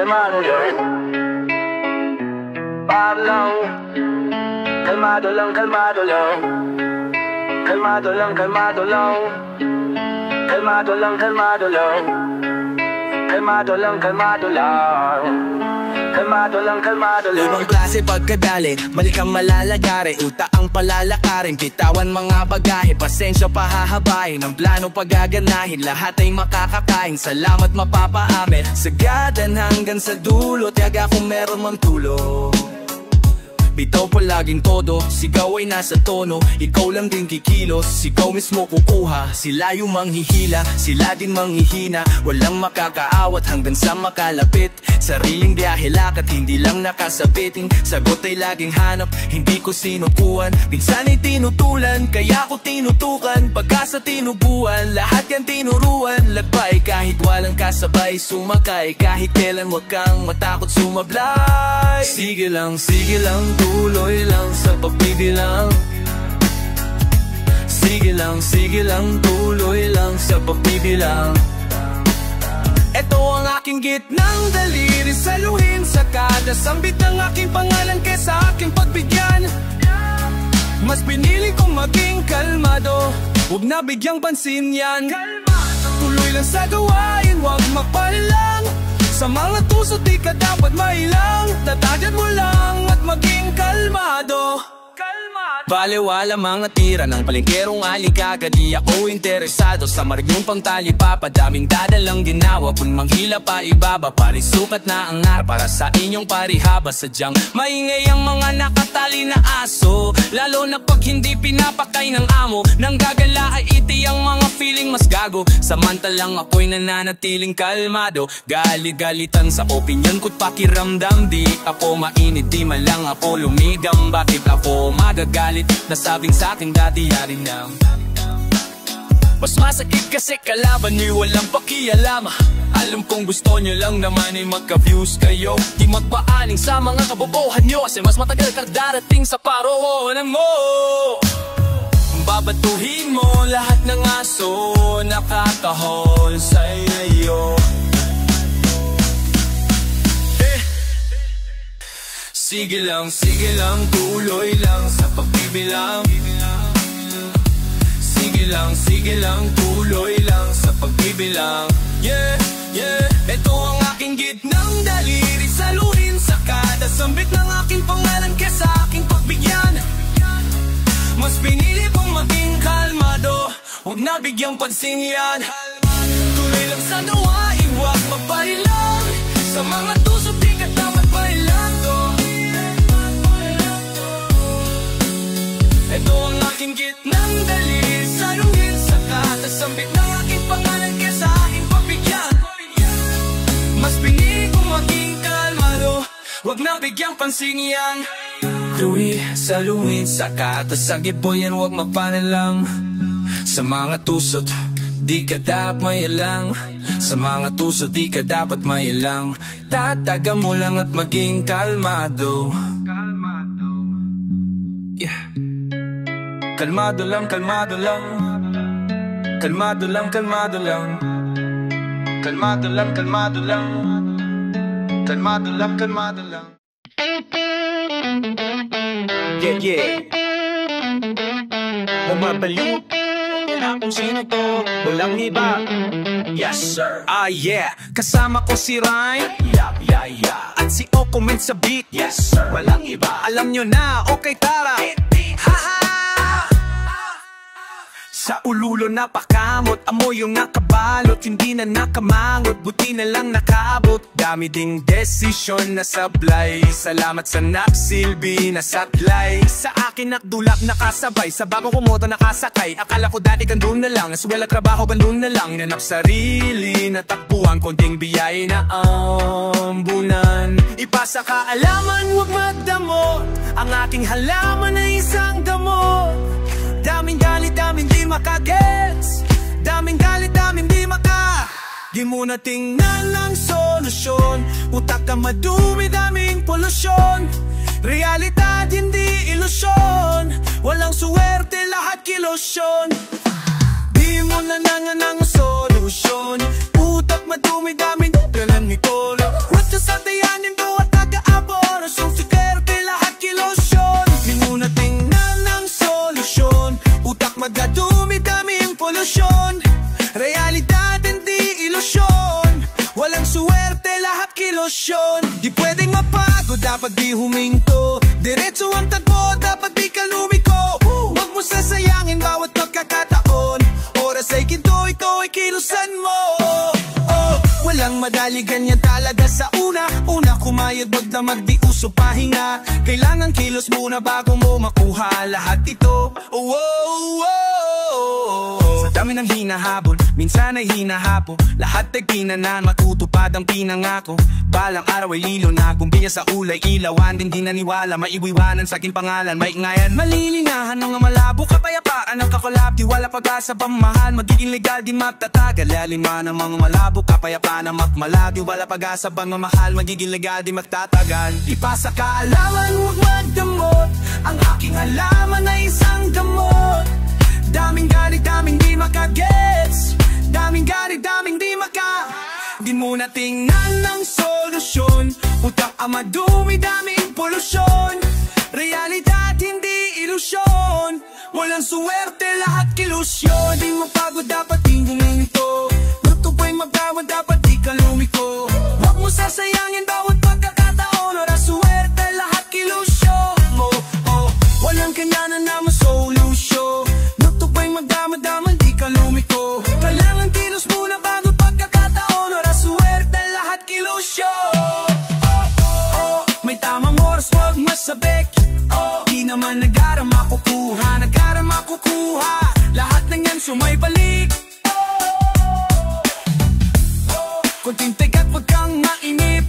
kalmado lang. Parang kalmado lang, kalmado lang. Kalmado lang, kalmado lang. Kalmado lang, kalmado lang. Kalmado lang, kalmado lang. Kalmado lang, kalmado lang. Ibang klase pagkadali, mali kang malalagari. Utak ang palalakarin, bitawan mga bagahe. Pasensya pahahabain, ang plano pagaganahin. Lahat ay makakakain, salamat mapapaamin. Sagadan hanggang sa dulo, tiyaga kung meron mang tulong. Bitaw palaging todo, sigaw ay nasa tono. Ikaw lang din kikilos, ikaw mismo kukuha. Sila yung manghihila, sila din manghihina. Walang makakaawat hanggang sa makalapit. Sariling biyahe lakad, hindi lang nakasabiting. Sagot ay laging hanap, hindi ko sinukuan. Minsan ay tinutulan, kaya ko tinutukan. Pagkasa tinubuan, lahat yan tinuruan. Lagbay kahit walang kasabay, sumakay kahit kailan wag kang matakot sumablay. Sige lang, tuloy lang sa pagbibilang. Sige lang, tuloy lang sa pagbibilang. Ito ang aking gitnang daliri, saluhin sa kada sambit ng aking pangalan kaysa aking pagbigyan. Mas pinili kong maging kalmado, huwag na bigyang pansin yan. Tuloy lang sa gawain, huwag magpalilang. Sa mga tuso di ka dapat mailang. Tatadyan mo lang at maging kalmado. Baliwala mga tira ng palengkerong alikaga. Di ako interesado sa marigyong pangtali pa. Padaming dadalang ginawa, kung manghila pa ibaba. Parisukat na ang araw para sa inyong parihaba. Sadyang maingay ang mga nakatali na aso, lalo na pag hindi pinapakay ng amo. Nang gagala ay iti ang mga feeling mas gago. Samantalang ako'y nananatiling kalmado. Gali-galitan sa opinyon ko't pakiramdam. Di ako mainit, di malang ako lumigam. Bakit ako magagalit? Nasabing sa'king dati yarin na mas masakit kasi kalaban niyo walang pakialam. Alam kong gusto nyo lang naman ay magka-views kayo. Di magpaaning sa mga kabobohan nyo, kasi mas matagal kang darating sa parohonan mo. Babatuhin mo lahat ng aso nakakahol sa iyo. Sige lang, tuloy lang sa pagbibilang. Sige lang, tuloy lang sa pagbibilang. Yeah. Ito ang aking gitnang daliri, saluhin sa kada sambit ng aking pangalan kaysa aking pagbigyan. Mas pinili kong maging kalmado, huwag na bigyang pansin yan. Tuloy lang sa gawain, huwag magpalilang. Sa mga tusok di ka dapat mailang. Ito ang aking gitnang daliri, saluhin sa kada sambit ng aking pangalan kaysa aking pagbigyan. Mas pinili kong maging kalmado, huwag na bigyang pansin yan. Saluhin sa kada sagip po yan, huwag magpanilang. Sa mga tusot, di ka dapat mailang. Sa mga tusot, di ka dapat mailang. Tataga mo lang at maging kalmado. Yeah. Kalmado lang, kalmado lang. Kalmado lang, kalmado lang. Kalmado lang, kalmado lang. Kalmado lang, kalmado lang. Yeah. Bumabaliw na kung sino to, walang iba. Yes sir. Yeah. Kasama ko si Rhyme. Yeah. At si Okoment sa beat. Yes sir. Walang iba. Alam nyo na, okay tara. Haha. Sa ululo napakamot, amoy yung nakabalot. Hindi na nakamangot, buti na lang nakaabot. Dami ding desisyon na sablay. Salamat sa nagsilbi na saklay. Sa akin nakdulak nakasabay, sa bago kumoto nakasakay. Akala ko dati kandun na lang, eswela trabaho bandun na lang. Nanap sarili na takbuhan, konting biyay na ambunan. Ipasa kaalaman, huwag magdamo. Ang ating halaman ay isang damo. Daming galit, daming di makagets. Daming galit, daming di maka. Di mo na tingnan ang solusyon. Utak ka madumi, daming polusyon. Realidad, hindi ilusyon. Walang suwerte, lahat kilosyon. Di mo na nangan ang solusyon. Utak madumi, daming dalang ni Tolo. What's the solusyon. Realidad hindi ilusyon. Walang suwerte, lahat kilosyon. Di pwedeng mapagod, dapat di huminto. Diretso ang tagpo, dapat di ka lumiko. Huwag mo sasayangin bawat pagkakataon. Oras ay ginto, ito ay kilusan mo. Walang madali, ganyan talaga sa una. Kumayod, wag na magdiuso pahinga. Kailangan kilos muna bago mo makuha lahat ito. Sa dami ng hinahabol, minsan ay hinahapo. Lahat ay pinanan, matutupad ang pinangako. Balang araw ay lilo na, kumbiya sa ulay ilawan. Din di naniwala, maiwiwanan sa aking pangalan. May ngayan, malilinahan ng malabo. Kapayapaan ang kakolap, tiwala pag-asa pamahal. Magiging legal, di magtatagal. Laliman ng mga malabo, kapayapaan ang makmalagi. Wala pag-asa bang mamahal, magiging legal, di magtatagal. Ipasa kaalaman, huwag magdamot. Ang aking halaman ay isang gamot. Daming galit, daming di makagets. Daming galit, daming di Di mo na tingnan ng solusyon. Utak ang madumi, daming polusyon. Realidad, hindi ilusyon. Walang suwerte, lahat kilusyon. Di mo pagod, dapat di huminto. Luto po'y magkawa, dapat di ka lumiko. Huwag mo sasayangin bawat pagkakataon. Oras, suwerte, lahat kilusyon mo. Walang kanyanan na masolusyon. Luto po'y magdama-dama, di ka lumiko. Kailangan kilos muna bago pagkakataon. Oras, suwerte, lahat kilusyon. May tamang oras, huwag masabik. Di naman nag-ara makukuha, nag-ara makukuha. Lahat ng yan sumaybalik. Kunting tigat, wag kang mainip.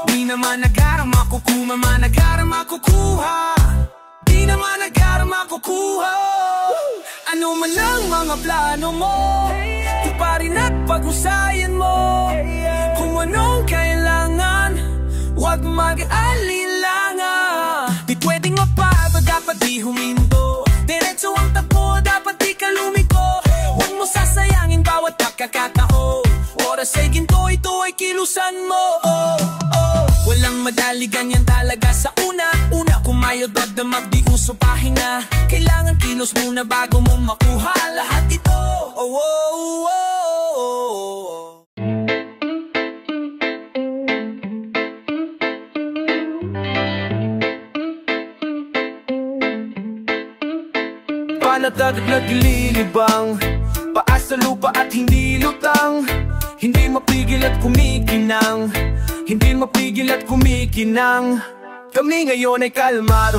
Di naman nag-ara makukuha, nag-ara makukuha. Di naman nag-ara makukuha. Ano man ang mga plano mo, tuparin at pag-usayan mo. Kung anong kailangan, huwag mag-alilangan. Di pwedeng mapagod, dapat di huminto. Diretso ang takbo, dapat di ka lumiko. Huwag mo sasayangin bawat pagkakataon. Oras ay ginto, ito ay kilusan mo. Walang madali, ganyan talaga sa una. Kumayod, wag na magdiuso pahinga. Kailangan kilos muna bago mo makuha lahat ito. Panatag at naglilibang, paas sa lupa at hindi lutang. Hindi mapigil at kumikinang, hindi mapigil at kumikinang. Kami ngayon ay kalmado.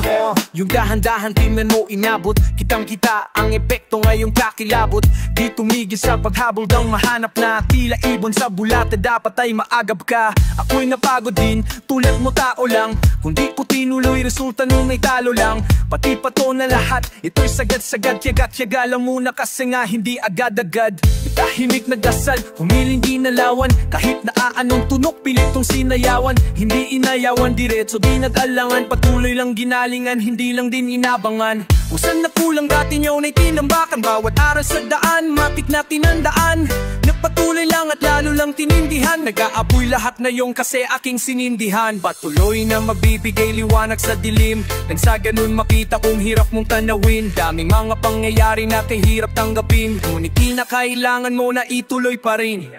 Yung dahan-dahan tingnan mo inabot. Kitang-kita ang epekto ngayong kakilabot. Di tumigil sa paghabol daw mahanap na tila ibon sa bulate, dapat ay maagap ka. Ako'y napagod din, tulad mo tao lang. Kung di ko tinuloy, resulta nun ay talo lang. Pati pato na lahat, ito'y sagad-sagad. Tiyaga-tiyaga lang muna kasi nga hindi agad-agad. Tahimik na dasal, humiling di nalawan. Kahit na aanong tunok, pilitong sinayawan. Hindi inayawan, diretso di nag-alangan. Patuloy lang ginalingan, hindi lang din inabangan. Kung saan nakulang dati nyo na'y tinambakan. Bawat araw sa daan, matik na tinandaan. Nagpatuloy lang at lalo lang tinindihan. Nag-aapoy lahat na yung kasi aking sinindihan. Patuloy na mabibigay liwanag sa dilim. Nang sa ganun makita kung hirap mong tanawin. Daming mga pangyayari na kahirap tanggapin. Ngunit kinakailangan mo na ituloy pa rin.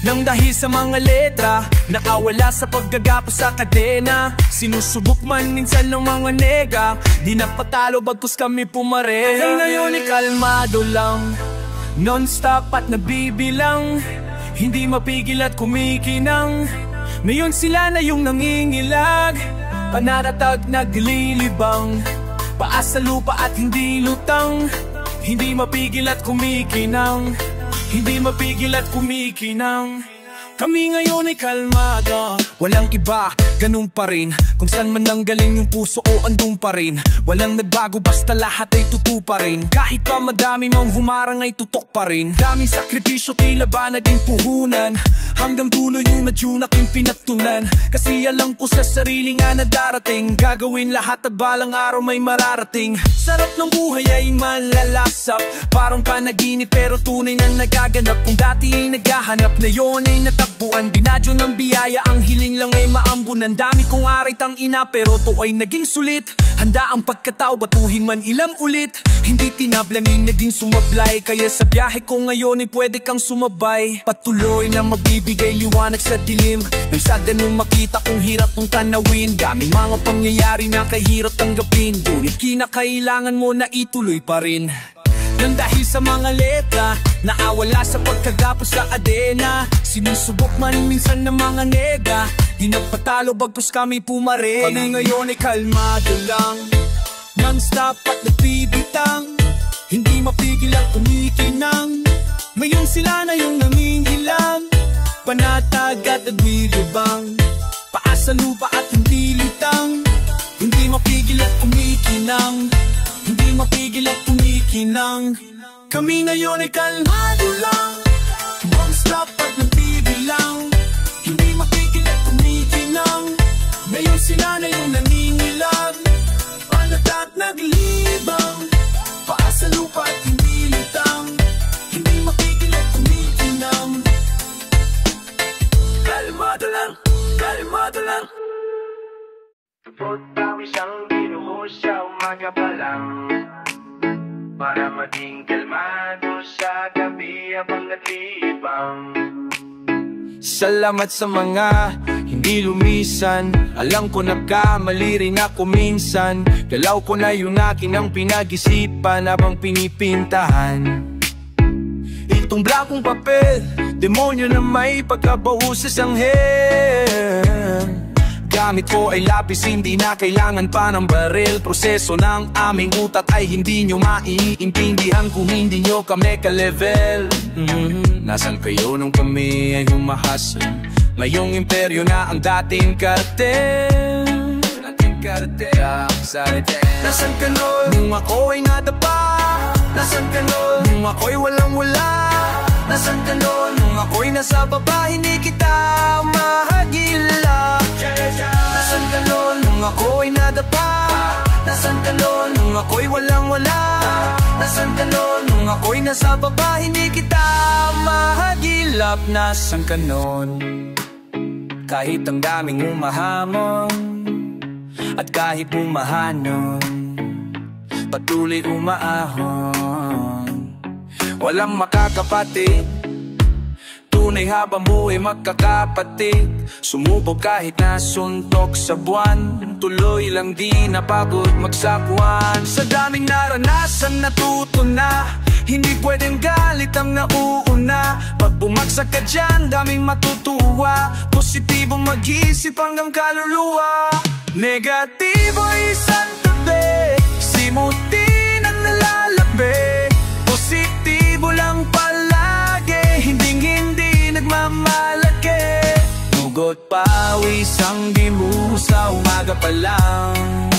Nang dahil sa mga letra, nakawala sa paggagapo sa kadena. Sinusubok man minsan ng mga nega, di napatalo bagkus kami pumareha. Ay ngayon ay kalmado lang, non-stop at nabibilang. Hindi mapigil at kumikinang. Ngayon sila na yung nangingilag. Panaratag naglilibang, paas sa lupa at hindi lutang. Hindi mapigil at kumikinang, hindi mapigil at kumikinang. Kami ngayon ay kalmado, walang iba, ganun pa rin. Kung saan man nanggaling yung puso o andun pa rin. Walang nagbago basta lahat ay tutu pa rin. Kahit pa madami mang humarang ay tutok pa rin. Daming sakripisyo tila ba naging puhunan. Hanggang tuloy yung nadyun aking pinatulan. Kasi alam ko sa sarili nga na darating. Gagawin lahat at balang araw may mararating. Sarap ng buhay ay malalasap, parang panaginip pero tunay na nagaganap. Kung dati ay naghahanap, na yun ay natapos. takbuan, binadyo ng biyaya, ang hiling lang ay maambunan. Dami kong aray tang ina, pero to ay naging sulit. Handa ang pagkatao, batuhin man ilang ulit. Hindi tinablanin, naging sumablay. Kaya sa biyahe ko ngayon ay pwede kang sumabay. Patuloy na magbibigay liwanag sa dilim. Nang sada nung makita kong hirap kong tanawin. Daming mga pangyayari na kahirap tanggapin. Ngunit kinakailangan mo na ituloy pa rin. Nang dahil sa mga letra, naawala sa pagkagapos sa adena. Sinusubok man minsan ng mga nega, di nagpatalo bagkus kami pumarin. Kami ngayon ay kalmado lang, non-stop at nagbibitang. Hindi mapigil ang kumikinang. Ngayon sila na yung nangingilang, panatag at nagbibibang. Paa sa lupa at hindi litang. Hindi mapigil at kumikinang. Hindi mapigil at kumikinang. Kami ngayon ay kalmado lang, non-stop at nagbibilang. Hindi mapigil at kumikinang. Ngayon sila na yung naningilang, panat at naglibang. Paa sa lupa at hindi litang. Hindi mapigil at kumikinang. Kalmado lang, kalmado lang. Tupot pawis ang binuhos sa umaga pa lang, para maging kalmado sa gabi habang naglibang. Salamat sa mga hindi lumisan. Alam ko nagkamali rin ako minsan. Galaw ko na yung akin ang pinag-isipan habang pinipintahan. Itong blakong papel, demonyo na may pagkabaho sa sanghel. Gamit ko ay lapis, hindi na kailangan pa ng baril. Proseso ng aming utak ay hindi nyo maiintindihan kung hindi nyo kami ka-level. Nasaan kayo nung kami ay humahasal? Ngayong imperyo na ang dating kartel. Nasaan ka nun nung ako ay nadapa? Nasaan ka nun nung ako'y walang-wala? Nasaan ka nun nung ako'y nasa baba? Hindi kita mahagila. Nasaan ka nun nung ako'y nadapa? Nasaan ka nun nung ako'y walang-wala? Nasaan ka nun nung ako'y nasa baba? Hindi kita mahagilap. Nasaan ka nun? Kahit ang daming umahamon at kahit umahanon, patuloy umaahon. Walang makakapatid, tunay habang buhay magkakapatid. Sumubok kahit nasuntok sa buwan, tuloy lang di napagod magsakwan. Sa daming naranasan natuto na, hindi pwedeng galit ang nauuna. Pag bumagsak ka dyan, daming matutuwa. Positibong mag-isip hanggang kaluluwa. Negatibo isang tabi, simutin ang nalalabi. Positibo lang palagi, hindi nagmamalaki. Hugot pawis ang bimuhos sa umaga pa lang,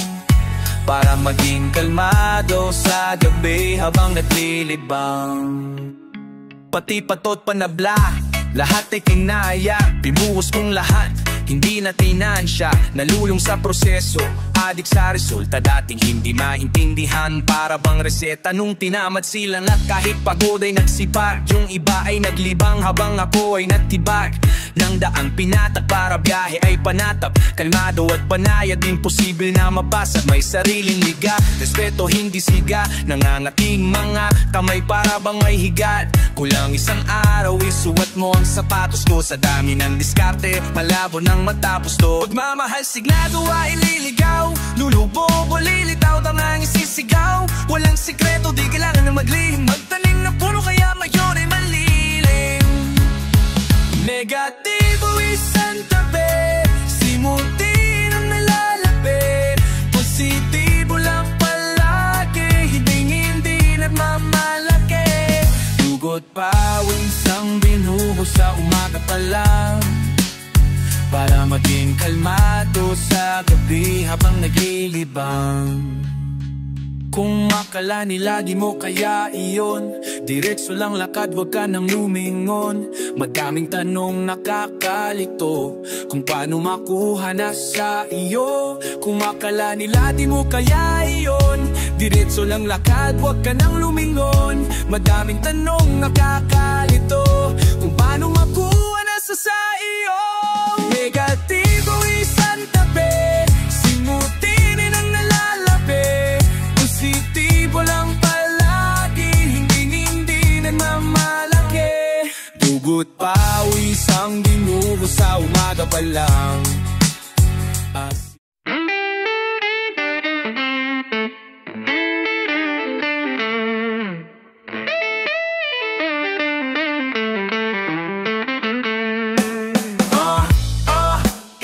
para maging kalmado sa gabi habang naglilibang. Pati patot panabla, lahat ay kinaya. Binuhos kong lahat, hindi na tinansya. Nalulong sa proseso, adik sa resulta. Dating hindi maintindihan, para bang reseta. Nung tinamad silang at kahit pagod ay nagsipag. Yung iba ay naglibang habang ako ay natibag. Nang daan pinatak para biyahe ay panatap. Kalmado at panayad, imposible na mabasa. May sariling liga, respeto hindi siga. Nangangating mga kamay para bang may higat. Kulang isang araw, isuot mo ang sapatos ko. Sa dami ng diskarte, malabo nang matapos to. Pagmamahal signado ay ililigaw, lulubog o lilitaw, tangang isisigaw. Walang sikreto, di kailangan na maglihim. Magtanim na puno kaya mayon ay malilim. Negatibo isang tabi, simutin ang nalalapit. Positibo lang palagi, hindi nagmamalaki. Dugot pawis ang binuhos sa umaga pa lang, para maging kalmado sa gabi habang naglilibang. Kung makalani lagi mo kaya iyon, diretso lang lakad, wag ka nang lumingon. Madaming tanong nakakalito, kung paano makuha na sa iyo. Kung makalani lagi mo kaya iyon, diretso lang lakad, wag ka nang lumingon. Madaming tanong nakakalito, kung paano makuha na sa Hugot pawis ang dinugo sa umaga pa lang.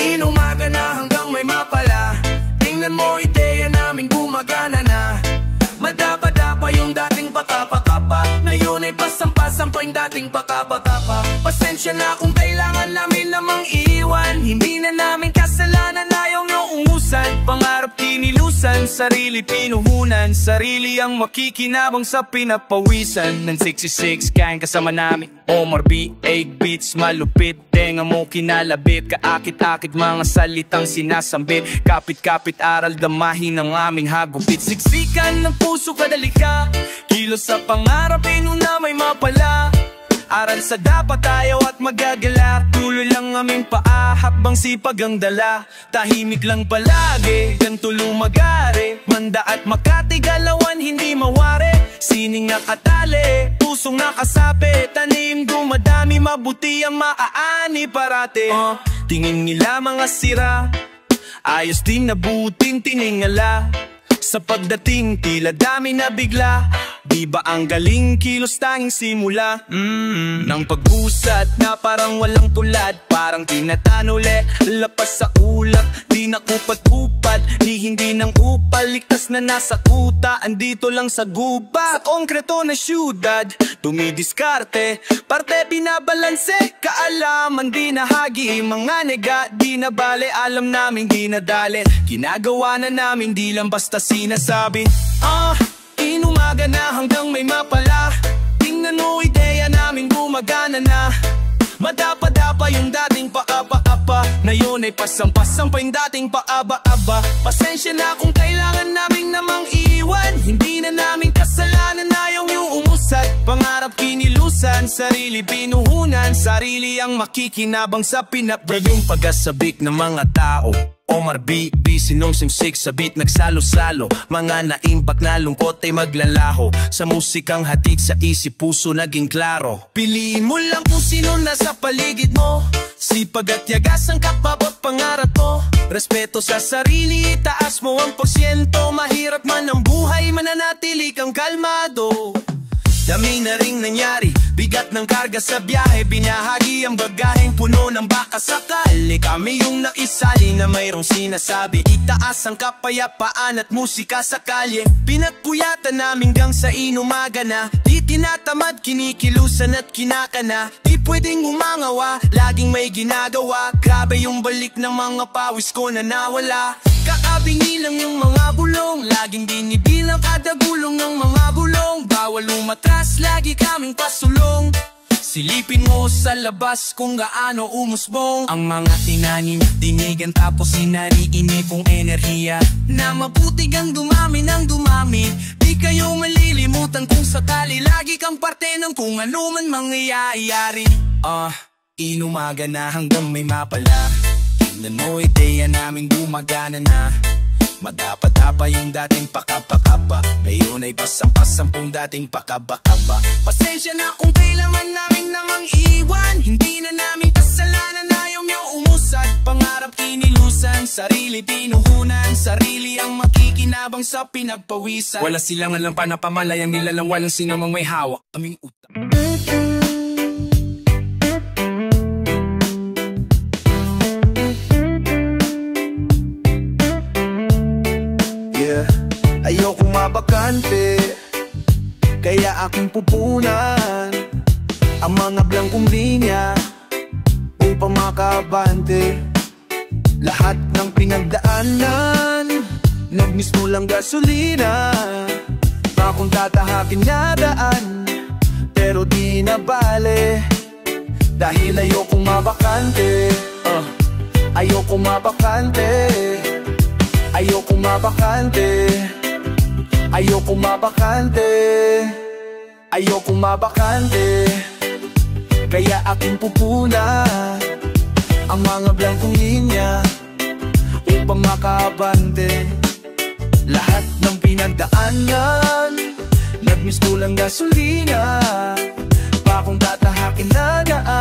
Inumaga na hanggang may mapala. Tingnan mo, ideya namin gumagana na. Madapa-dapa yung dating pakapa-kapa. Ngayon ay pasampa-sampa yung dating pakapa-kapa. Pasensya na kung kailangan namin namang iiwan. Hindi na namin kasalanan, ayaw nyo umusan. Pangarap kinilusan, sarili pinuhunan. Sarili ang makikinabang sa pinapawisan. Ng 66, kain kasama namin Omar B, 8 beats, malupit. Tenga mo kinalabit, kaakit-akit mga salitang sinasambit. Kapit-kapit aral, damahin ang aming hagupit. Siksikan ng puso kadalika, kilos sa pangarap, inuna may mapala. Aral sa dapat tayo at magagala. Tuloy lang aming paa, habang sipag ang dala. Tahimik lang palagi, ganito lumagari. Manda at Makati, galawan hindi mawari. Sining nakatali, pusong nakasapi. Tanim dumadami, mabuti ang maaani parate. Tingin nila mga sira, ayos din nabuting tiningala. Sa pagdating tila dami na bigla. Di ba ang galing kilos tanging simula? Nang pag-usat na parang walang tulad, parang tinatanuli, lapas sa ulap. Di nakupat-upad, ni hindi nang upal. Ligtas na nasa kuta, andito lang sa guba. Sa konkreto na syudad, tumidiskarte, parte binabalanse. Kaalaman di nahagi, mga nega di na bale. Alam namin di nadali, ginagawa na namin di lang basta sinasabi. Inumaga na hanggang may mapala. Tingnan mo, ideya namin gumagana na. Madapa-dapa yung dating paapa-apa. Ngayon ay pasampa-sampa yung dating paaba-aba. Pasensya na kung kailangan namin namang iiwan. Hindi na namin kasalanan, ayaw yung umusat. Pangarap kinilusan, sarili pinuhunan. Sarili ang makikinabang sa pinapagong pag-asabik ng mga tao. Omar B, sinong simsik sa beat nagsalo-salo. Mga naimpak na lungkot ay maglalaho. Sa musikang hatid sa isip puso naging klaro. Piliin mo lang kung sino nasa paligid mo. Sipag at yagas ang kapabot pangarap mo. Respeto sa sarili, itaas mo ang porsyento. Mahirap man ang buhay, mananatili kang kalmado. Dami na ring nangyari, bigat ng karga sa biyahe. Binahagi ang bagaheng puno ng baka sakali. Kami yung naisali na mayroong sinasabi. Itaas ang kapayapaan at musika sa kalye. Pinagpuyatan namin gang sa inumaga na. Di tinatamad, kinikilusan at kinakana. Di pwedeng umangawa, laging may ginagawa. Grabe yung balik ng mga pawis ko na nawala. Kakabingi lang yung mga bulong, laging binibilang kada gulong ng mga bulong. Bawal umatras, lagi kaming pasulong. Silipin mo sa labas kung gaano umusbong ang mga tinanim, dinigan tapos sinariinip kong enerhiya. Na mabuti ang dumami ng dumami. Di kayo malilimutan kung sakali lagi kang parte ng kung ano man mangyayari. Inumaga na hanggang may mapala. Tingnan mo, ideya namin gumagana na. Madapa-dapa yung dating pakapa-kapa. Ngayon ay pasampa-sampung dating pakaba-kaba. Pasensya na kung kailangan namin namang iwan. Hindi na namin kasalanan, ayaw nyo umusat. Pangarap kinilusan, sarili pinuhunan. Sarili ang makikinabang sa pinagpawisan. Wala silang alam pa na pamalayang nila lang walang sinamang may hawak. Aming utak. Ayokong mabakante, kaya aking pupunan ang mga blangkong linya upang makabante. Lahat ng pinagdaanan, nagmismo lang gasolina. Bakong tatahakin na daan, pero di na bale. Dahil ayokong mabakante, ayokong mabakante, ayokong mabakante, ayokong mabakante, ayokong mabakante. Kaya aking pupunan ang mga blangkong linya upang makabante. Lahat ng pinagdaanan, nagmiss ko lang gasolina. Bakong tatahakin na daan,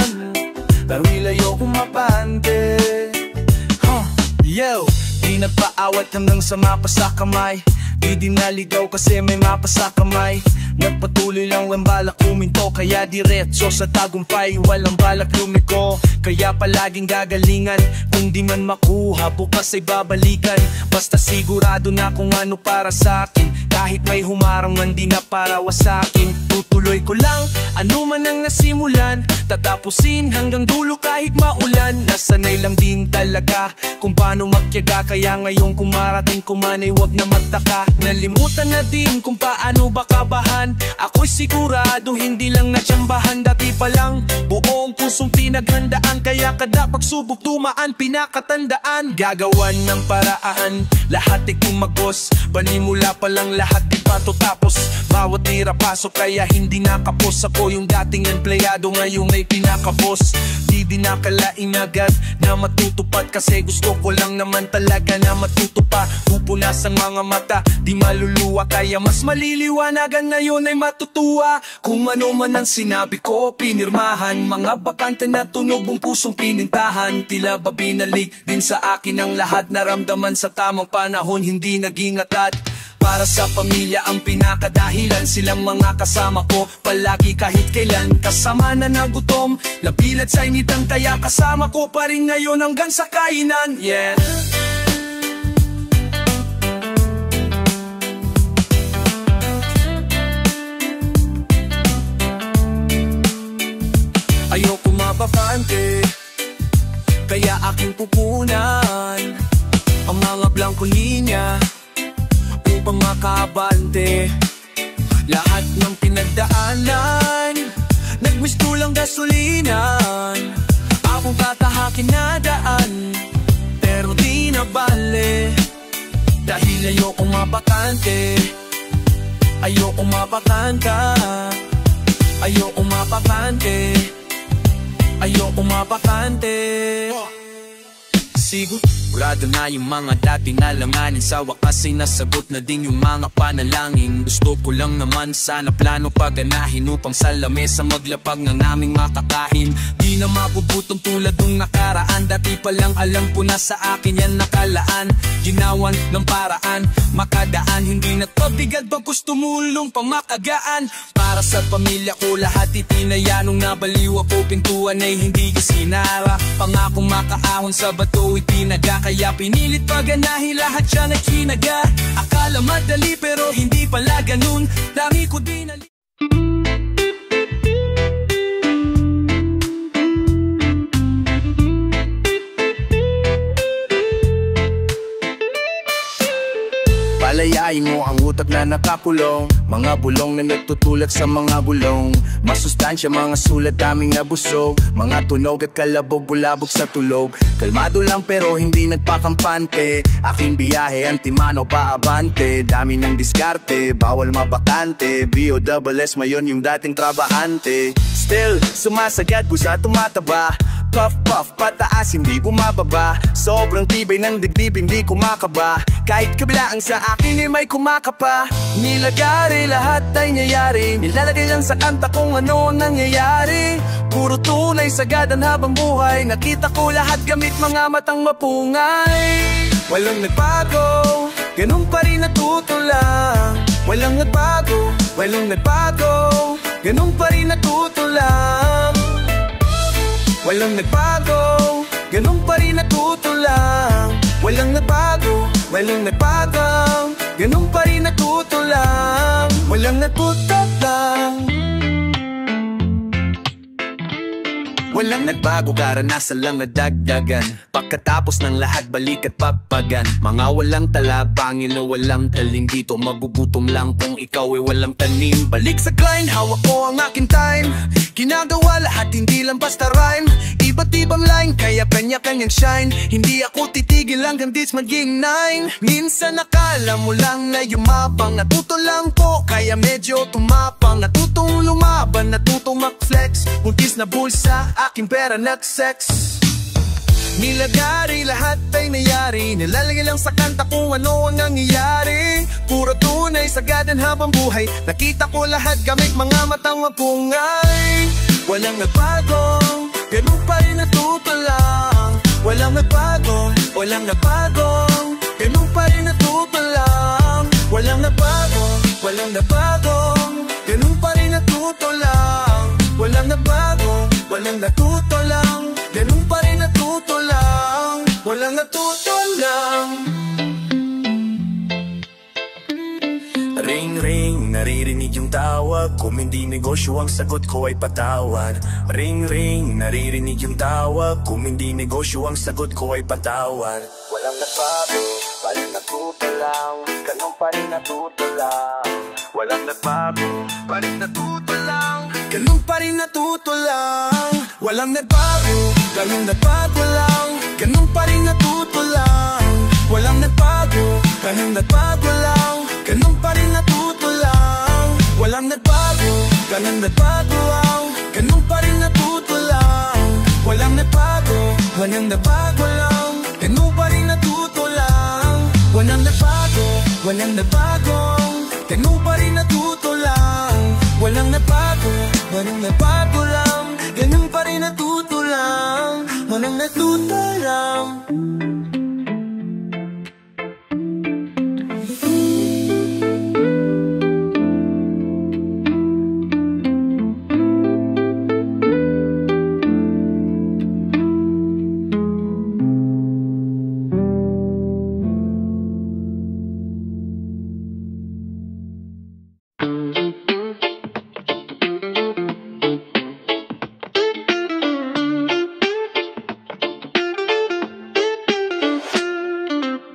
awat hanggang sa mapa sa kamay. Di din naligaw kasi may mapa sa kamay. Nagpatuloy lang ang balak kuminto, kaya diretso sa tagumpay, walang balak lumiko. Kaya palaging gagalingan, kung di man makuha bukas ay babalikan. Basta sigurado na kung ano para sa akin, kahit may humarang man di na para wasakin. Tutuloy ko lang, ano man ang nasimulan, tatapusin hanggang dulo kahit maulan. Nasanay lang din talaga kung paano magtiyaga, kaya ngayon kung marating ko man ay wag na magtaka. Nalimutan na din kung paano bakabahan, ako'y sigurado hindi lang natsambahan. Dati pa lang buong pusong pinaghandaan, kaya kada pagsubok dumaan pinakatandaan. Gagawan ng paraan, lahat ay kumagos, panimula pa lang lahat di pa to tapos. Bawat tira pasok kaya hindi nakapos, ako yung dating empleyado ngayon ay pinakapos. Di din nakalain agad na matutupad, kasi gusto ko lang naman talaga na matutupa. Pupunas ang mga mata, di maluluwa, kaya mas maliliwanagan ngayon ay matutuwa. Kung ano man ang sinabi ko, pinirmahan, mga bakante na tunog ang pusong pinintahan. Tila ba binalik din sa akin ang lahat, naramdaman sa tamang panahon, hindi naging atat. Para sa pamilya ang pinakadahilan, silang mga kasama ko palagi kahit kailan. Kasama na nagutom, lapilat sa initang, kaya kasama ko pa rin ngayon hanggang sa kainan. Yeah. Ayoko mabakante, kaya aking pupunan ang mga blangko linya upang makabante. Lahat ng pinagdaanan, nagwisto lang gasolinan, akong tatahakin na daan, pero di na bale. Dahil ayoko mabakante, ayoko mabakanta, ayoko mabakante, ayoko mabakante. Sigurado na yung mga dati nalanganin, sa wakas ay nasagot na din yung mga panalangin. Gusto ko lang naman sana plano paganahin, upang sa lamesa maglapag ng naming makakain. Di na mabubutong tulad nung nakaraan, dati pa lang alam ko na sa akin yan nakalaan. Ginawan ng paraan, makadaan, hindi na pabigat bagkus tumulong pang makagaan. Para sa pamilya ko lahat itinaya, nung nabaliw ako pintuan ay hindi kasinara. Pangakong makaahon sa bato itinaga, kaya pinilit paganahin lahat siya na kinaga. Akala madali pero hindi pala ganun, dami ko din Palayain mo ang utak na nakakulong, mga bulong na nagtutulak sa mga bulong. Masustansya mga sulat daming nabusog, mga tunog at kalabog bulabog sa tulog. Kalmado lang pero hindi nagpakampante, aking biyahe antimano paabante. Dami ng diskarte, bawal mabakante, BOSS mayon yung dating trabahante. Still, sumasagad busa tumataba, puff puff pataas hindi bumababa. Sobrang tibay ng dibdib hindi kumakaba, kahit kabilaan sa akin ay may kumakapa. Nilagari lahat ay nangyayari, nilalagay lang sa kanta kung ano nangyayari. Puro tunay sagadan habang buhay, nakita ko lahat gamit mga matang mapungay. Walang nagbago, ganun pa rin natutulang. Walang nagbago, walang nagbago, ganun pa rin natutulang. Walang nagbago, ganun pa rin natutulang. Walang nagbago, walang nagbago, ganun pa rin natutulang. Walang natutulang. Walang nagbago, karanasan lang nadagdagan. Pagkatapos ng lahat, balik at papagan. Mga walang tala, pangil na walang talim. Dito magugutom lang kung ikaw ay walang tanim. Balik sa grind, hawak ko ang aking time. Ginagawa lahat, hindi lang basta rhyme. Iba't ibang line, kaya kanya-kanyang shine. Hindi ako titigil hanggang this maging 9. Minsan nakala mo lang na yumabang, natuto lang po, kaya medyo tumapang. Natutong lumaban, natutong mag-flex. Buntis na bulsa, aking pera nag-sex. Nilagari lahat ay nangyari, nilalagay lang sa kanta kung ano ang nangyayari. Puro tunay sagadan habang buhay, nakita ko lahat gamit mga matang mapungay. Walang nagbago, ganun pa rin natutulang. Walang nagbago, walang nagbago, ganun ganun pa rin natutulang. Walang nabago, walang nabago, ganun pa rin natutulang. Walang nabago, walang natutulang, ganun pa rin natutulang. Walang natutulang. Ring ring, naririnig yung tawag. Kung hindi negosyo ang sagot ko ay patawad. Ring ring, naririnig yung tawag. Kung hindi negosyo ang sagot ko ay patawad. Walang nagbago, pa rin natutulang, ganun pa rin natutulang. Walang nagbago, pa rin natutulang, ganun pa rin natutulang. Walang nagbago, ganun nagbago lang, ganun pa rin natutulang. Walang nagbago, ganun nagbago lang, ganun pa rin natutulang. Walang nagbago, ganun nagbago lang, ganun pa rin natutulang. Walang nagbago, walang nagbago lang, ganun pa rin natutulang. Walang nagbago, walang nagbago, ganun pa rin natutulang. Walang nagbago, walang nagbago lang, ganun pa rin natutulang. Walang natutulang.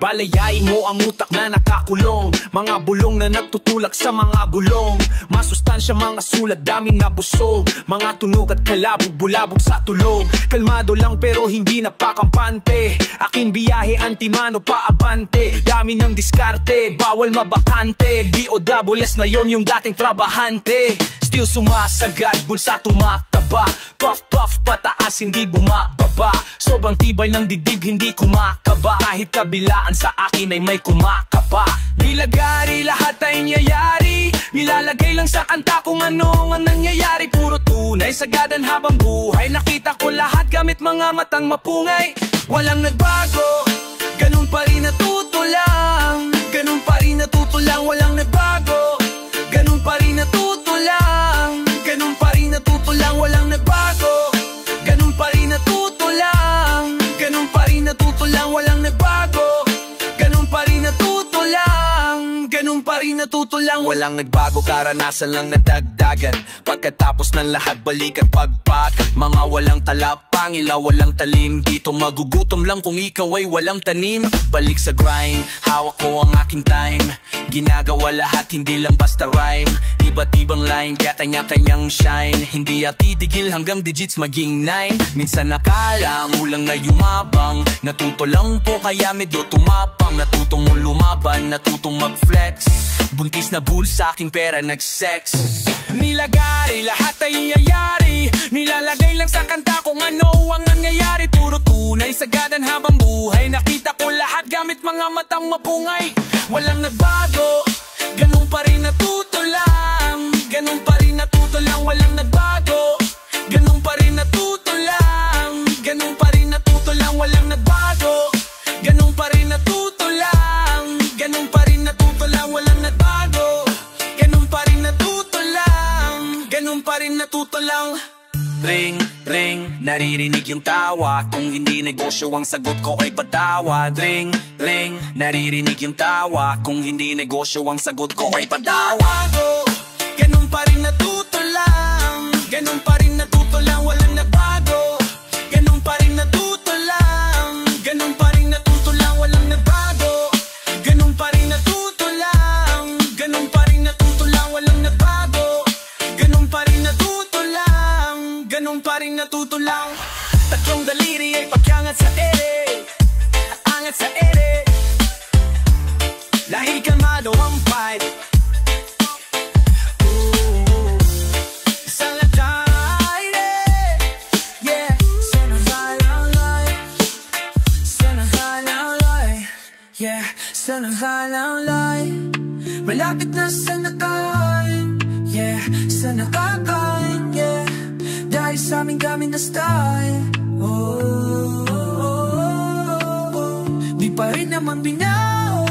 Balayain mo ang utak na nakakulong, mga bulong na nagtutulak sa mga gulong. Masustansya, mga sulat, daming nabusog, mga tunog at kalabog, bulabog sa tulog. Kalmado lang pero hindi napakampante, aking biyahe antimano paabante. Dami ng diskarte, bawal mabakante, DOWS na yon yung dating trabahante. Still sumasagad, bulsa tumataba, puff puff pataas hindi bumababa. Sobrang tibay ng dibdib hindi kumakaba, kahit kabilaan sa akin ay may kumakapa. Nilagari lahat ay nangyayari, nilalagay lang sa kanta kung ano ang nangyayari. Puro tunay, sagadan habang buhay, nakita ko lahat gamit mga matang mapungay. Walang nagbago, ganun pa rin natutulang, ganun pa rin natutulang. Walang nagbago, ganun pa rin natutulang, ganun pa rin natutulang. Walang nagbago, ganun pa rin natutulang, ganun pa rin natutulang. Walang nagbago, ganun pa rin natutulang, ganun pa rin natutulang. Walang nagbago, karanasan lang nadagdagan, pagkatapos ng lahat balik at pagpag. Mga walang talapang, ilaw walang talim, dito magugutom lang kung ikaw ay walang tanim. Balik sa grind, hawak ko ang aking time, ginagawa lahat hindi lang basta rhyme. Iba't ibang line, kaya kanya-kanyang shine, hindi at titigil hanggang digits maging 9. Minsan nakala mo lang na yumabang, natuto lang po kaya medyo tumapang. Natutong mo lumaban, natutong mag-flex, buntis na bull sa aking pera nag-sex. Nilagari lahat ay nangyayari, nilalagay lang sa kanta kung ano ang nangyayari. Puro tunay, sagadan habang buhay, nakita ko lahat gamit mga matang mapungay. Walang nagbago, ganun pa rin natutulang, ganun pa rin natutulang. Walang nagbago, ganun pa rin natutulang, ganun pa rin natutulang. Walang nagbago, ganun pa rin natutulang, ganun pa rin natutulang. Walang nagbago, ganun pa rin natutulang, ganun pa rin natutulang. Ring, ring, naririnig yung tawa, kung hindi negosyo ang sagot ko ay patawad. Ring, ring, naririnig yung tawa, kung hindi negosyo ang sagot ko ay patawad. Ganun pa rin natutulang, ganun pa rin natutulang. Walang nagbago, ganun pa rin natutulang, ganun pa rin natutulang. Walang nagbago, ganun pa rin natutulang, ganun pa rin natutulang. Walang nagbago, ganun pa rin natutulang, ganun pa rin natutulang. Tatlong daliri ay pagkangat sa ere, angat sa ere, lahir kalmado ang fight. Sana halawlay, malapit na sa nakain, yeah, sa nakakain, yeah, dahil sa aming gamit na style. Oh, oh, oh, oh, oh. Di pa rin naman binaw,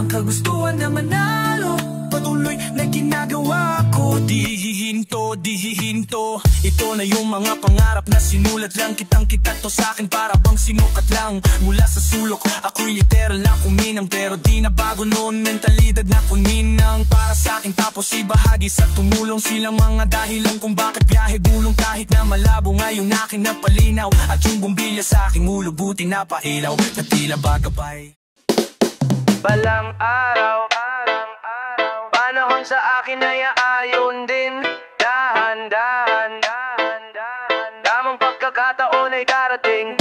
ang kagustuhan na manalo. Patuloy na ginagawa ko, di hihinto, di hihinto. Ito na yung mga pangarap na sinulat lang. Kitang-kita to sa'kin para bang sinukat lang. Mula sa sulok, ako'y literal na kuminang. Pero di na bago noon, mentalidad na kuninang. Para sa'kin tapos ibahagi sa tumulong. Silang mga dahilan kung bakit biyahe bulong. Kahit na malabo ngayong akin na palinaw. At yung bumbilya sa aking ulo, buti na pailaw. Na tila bagabay Balang araw, panahon sa akin ay aayon din. Dahan-dahan, tamang pagkakataon ay darating.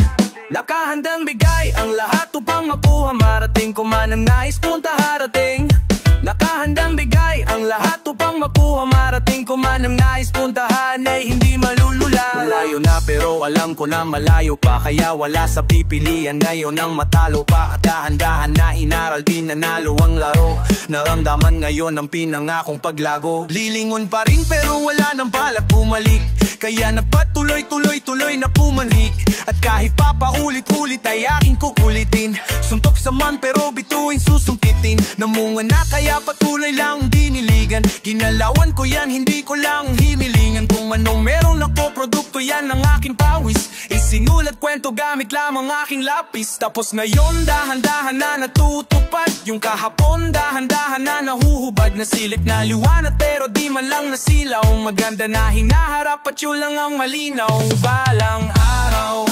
Nakahandang bigay ang lahat upang makuha. Marating ko man ang nais punta harating. Nakahandang bigay ang lahat upang makuha. Marating ko man ang nais puntahan ay hindi malulula. Malayo na pero alam ko na malayo pa. Kaya wala sa pipilian ngayon ang matalo pa. At dahan-dahan na inaral din nanalo ang laro. Naramdaman ngayon ang pinangakong paglago. Lilingon pa rin pero wala nang balak bumalik. Kaya nagpatuloy-tuloy-tuloy na pumanhik. At kahit papaulit-ulit ay aking kukulitin. Suntok sa man pero bituin susungkitin. Namunga na kaya patuloy lang diniligan. Ginalawan ko yan, hindi ko lang himilingan. Kung anong merong ako, produkto yan ng aking pawis. Isinulat kwento gamit lamang aking lapis. Tapos ngayon dahan-dahan na natutupad. Yung kahapon dahan-dahan na nahuhubad. Nasilip na liwanag pero di man lang nasilaw. Maganda na hinaharap at yun lang ang malinaw. Balang araw,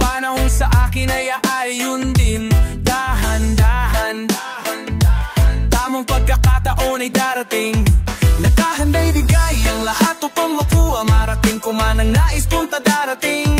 panahon sa akin ay aayon din. Dahan-dahan, tamang pagkakataon ay darating. Nakahanday bigay ang lahat upang makuha. Marating ko man ang nais punta darating.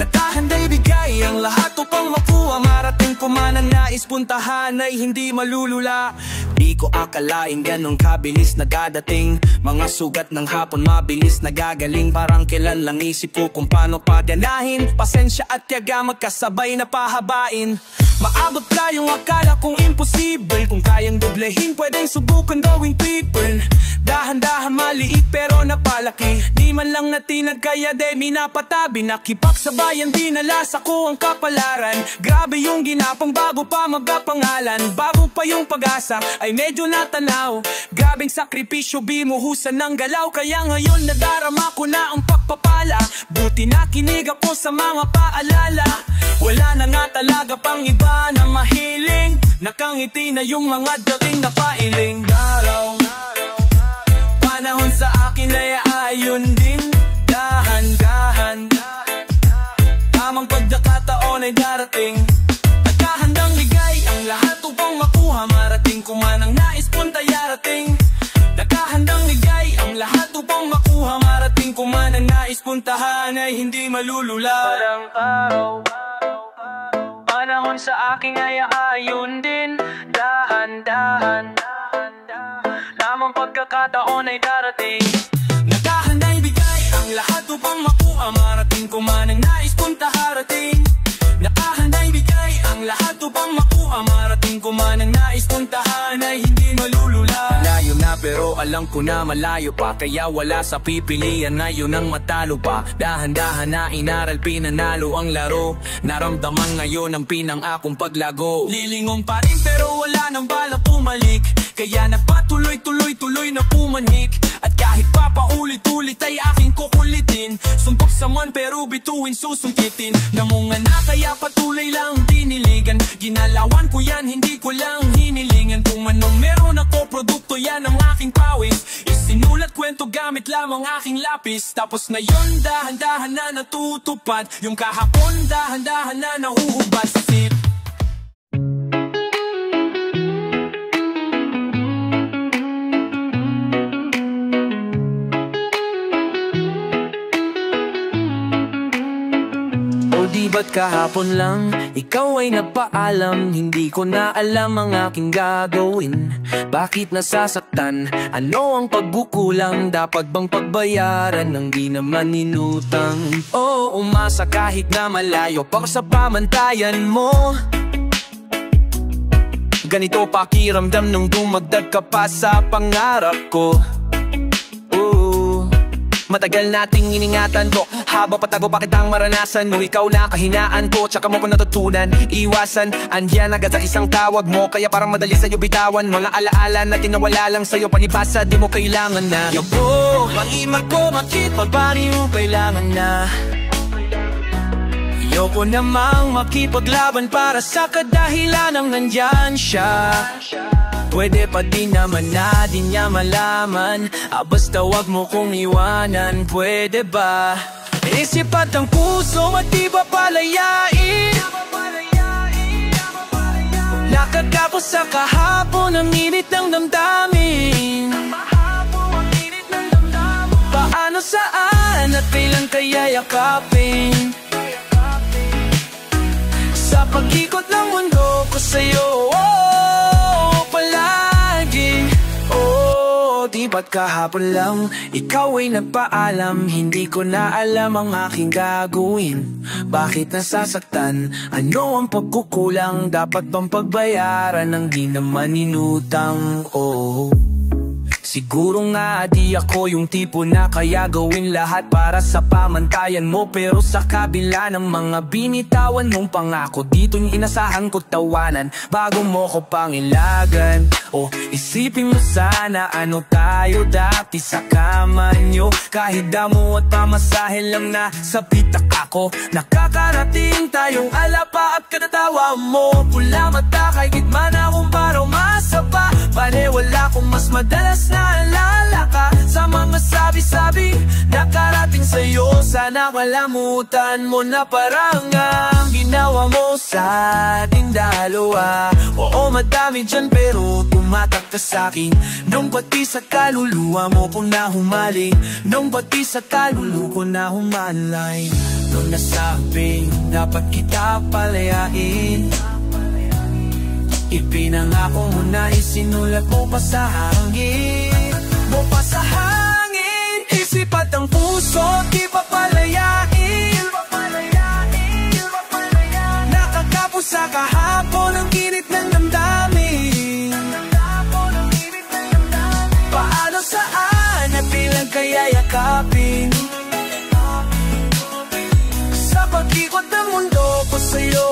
Nakahanday bigay ang lahat upang makuha. Marating ko man ang nais puntahan ay hindi malulula. Di ko akalain ganong kabilis na dadating. Mga sugat ng hapon mabilis na gagaling. Parang kailan lang isip ko kung paano padanahin. Pasensya at tiyaga magkasabay na pahabain. Maabot ka yung akala kong imposible. Kung kayang doblehin pwedeng subukan gawing triple. Dahan-dahan maliit pero napalaki. Di man lang natinag kaya de minapatabi. Nakipak sa bayan dinalasa ko ang kapalaran. Grabe yung ginapang bago pa magkapangalan. Bago pa yung pag-asa ay medyo natanaw. Grabing sakripisyo bimuhusan ng galaw. Kaya ngayon nadarama ko na ang pagpapala. Buti na kinig ako sa mga paalala. Wala na nga talaga pang iba na mahiling. Nakangiti na yung mga dating na pailing. Daraw, panahon sa akin ay ayon din. Dahan-dahan, tamang pagkakataon ay darating. Nagkahandang ligay ang lahat upang makuha. Marating ko man ang nais punta yarating. Nagkahandang ligay ang lahat upang makuha. Marating ko man ang nais puntahan ay hindi malulula. Balang araw, panahon sa akin ay aayon din. Dahan-dahan, tamang pagkakataon ay darating. Nagkahanday bigay ang lahat upang makuha. Marating ko man ang nais punta harating. Nakahanday bigay ang lahat upang makuha. Marating ko man ang nais puntahan ay hindi malulula. Malayo na pero alam ko na malayo pa. Kaya wala sa pipilian ngayon ang matalo pa. Dahan-dahan na inaral pinanalo ang laro. Naramdaman ngayon ang pinangakong paglago. Lilingon pa rin pero wala nang balak pumalik. Kaya nagpatuloy-tuloy-tuloy na pumanhik. At kahit pa paulit-ulit ay aking kukulitin. Suntok sa man pero bituin susungkitin. Namunga na kaya patuloy lang diniligan. Ginalawan ko yan, hindi ko lang hinilingan. Kung anong meron ako, produkto yan ang aking pawis. Isinulat kwento gamit lamang aking lapis. Tapos ngayon dahan-dahan na natutupad. Yung kahapon dahan-dahan na nahuhubad sa sip. Di ba't kahapon lang, ikaw ay nagpaalam. Hindi ko na alam ang aking gagawin. Bakit nasasaktan? Ano ang pagbukulang? Dapat bang pagbayaran ng di naman inutang? Oo, umasa kahit na malayo pa sa pamantayan mo. Ganito pakiramdam nung dumagdag ka pa sa pangarap ko. Matagal nating iningatan to, haba patago bakit ang maranasan mo. Ikaw na kahinaan ko, tsaka mo ko natutunan iwasan. Andyan agad sa isang tawag mo, kaya parang madali sa'yo bitawan. Mga alaala na tinawala lang sa'yo, palibasa di mo kailangan na. Yabo, mangimag ko makipagpani mo kailangan na. Ayoko namang makipaglaban para sa kadahilan ng nandyan siya. Pwede pa din naman na di niya malaman, basta wag mo kong iwanan, pwede ba? Isip at ang puso at di ba palayain? Nakagapos sa kahapon ang init ng damdamin. Paano, saan at kailan kaya yakapin? Sa pag-ikot ng mundo ko sa'yo, palagi. Di ba't kahapon lang ikaw ay nagpaalam? Hindi ko na alam ang aking gagawin. Bakit nasasaktan? Ano ang pagkukulang? Dapat bang pagbayaran ng di naman inutang? Siguro nga di ako yung tipo na kaya gawin lahat para sa pamantayan mo. Pero sa kabila ng mga binitawan mong pangako, dito'y inasahan ko tawanan bago mo ko pangilagan. Isipin mo sana ano tayo dati sa kama nyo. Kahit damo at pamasahe lang na sa pitak ako, nakakarating tayong alapa at kadatawa mo. Pula mata kay gitma na kung parang masapa. Wala kong mas madalas na alala ka sa mga sabi-sabi nakarating sa'yo. Sana kalamutan mo na parang ang ginawa mo sa ating dalawa. Oo, madami dyan pero tumatak ka sa'kin. Nung pati sa kaluluwa mo ko na humali, nung pati sa kaluluwa ko na humalay. Nung nasabing dapat kita palayain, ipinangako mo na isinulat mo pa sa hangin. Isip at ang puso di pa palayain. Nakakapos sa kahapon ang init ng damdamin. Paano, saan at bilang kaya yakapin? Sa pag-ikot ng mundo ko sa'yo,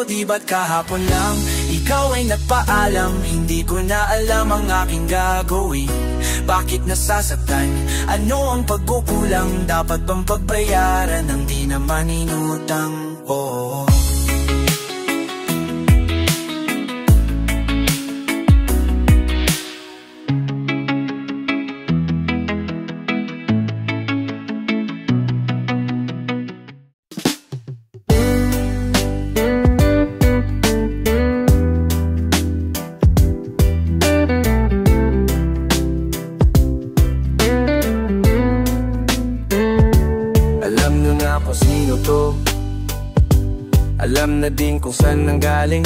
di ba't kahapon lang ikaw ay nagpaalam? Hindi ko na alam ang aking gagawin. Bakit nasasaktan? Ano ang pagkukulang? Dapat bang pagbayaran ng di naman inutang? Alam na din kung saan nanggaling,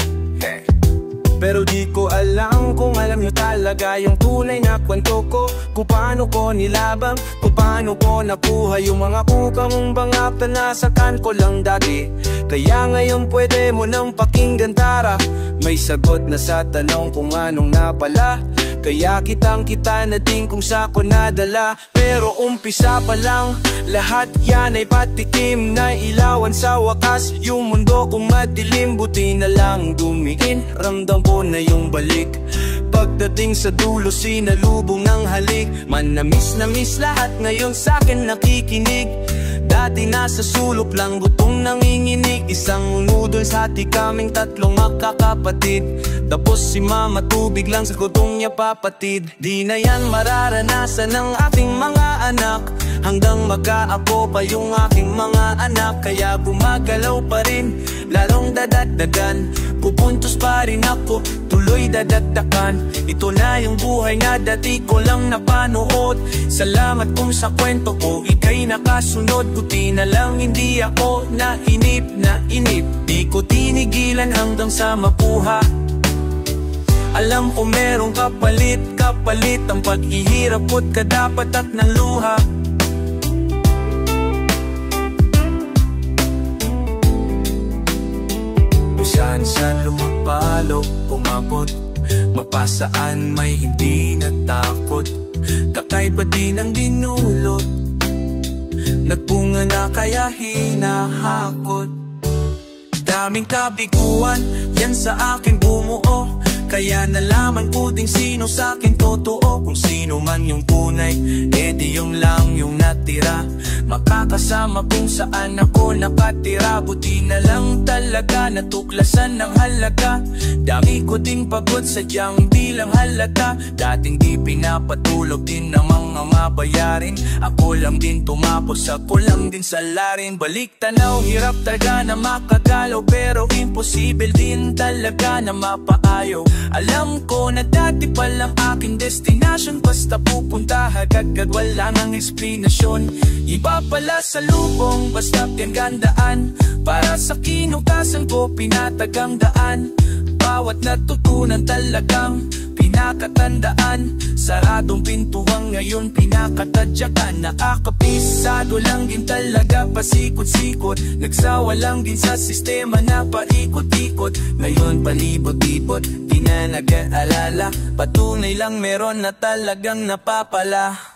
pero di ko alam kung alam nyo talaga yung tunay na kwento ko. Kung paano ko nilabang, kung paano ko nakuha yung mga kuka mong bangap na nasakan ko lang dati. Kaya ngayon pwede mo nang pakinggan, tara. May sagot na sa tanong kung anong napala. Kaya kitang-kita na din kung sa ko nadala. Pero umpisa pa lang, lahat yan ay patikim na ilawan sa wakas. Yung mundo kong madilim, buti na lang dumiin. Ramdam ko na yung balik. Pagdating sa dulo, sinalubong ng halik. Manamis na miss lahat ngayon sa'kin nakikinig. Dati nasa sulok lang, butong nanginginig. Isang unudol sa hati kaming tatlong magkakapatid. Tapos si mama tubig lang sa kutong niya papatid. Di na yan mararanasan ng ating mga anak, hanggang mag-aapo pa yung aking mga anak. Kaya gumagalaw pa rin, lalong dadagdagan. Pupuntos pa rin ako, tuloy dadagdagan. Ito na yung buhay na dati ko lang napanood. Salamat kung sa kwento ko ika'y nakasunod. Buti na lang hindi ako nainip. Di ko tinigilan hanggang sa mapuha. Alam ko merong kapalit ang paghihirap at kadapat at ng luha. Saan lumagpalo, umabot Mapasaan may hindi natakot, kakaiba din ang dinulot, nagpunga na kaya hinahakot. Daming kabiguan, yan sa akin bumuo, kaya nalaman ko ding sino sa akin totoo. Kung sino man yung tunay, edi yung lang yung natira, makakasama kung saan ako nakatira. Buti na lang talaga natuklasan ng halaga, dami ko ding pagod sadyang di lang halata. Dating di pinapatulog din ng mga mabayarin, ako lang din tumapos, ako lang din salarin. Balik tanaw, hirap talaga na makagalaw, pero imposible din talaga na mapaayaw. Alam ko na dati pa lang aking destination, basta pupunta agad-agad wala nang eksplanasyon. Iba pala sa lubong, basta gandaan, para sa kinutasan ko pinatagang daan. Bawat natutunan talagang pinakatandaan, saradong pintuang ngayon pinakatadyakan. Nakakapisado lang din talaga, pasikot-sikot, nagsawa lang din sa sistema na paikot-ikot. Ngayon palibot-ibot, di na nag-aalala, patunay lang meron na talagang napapala.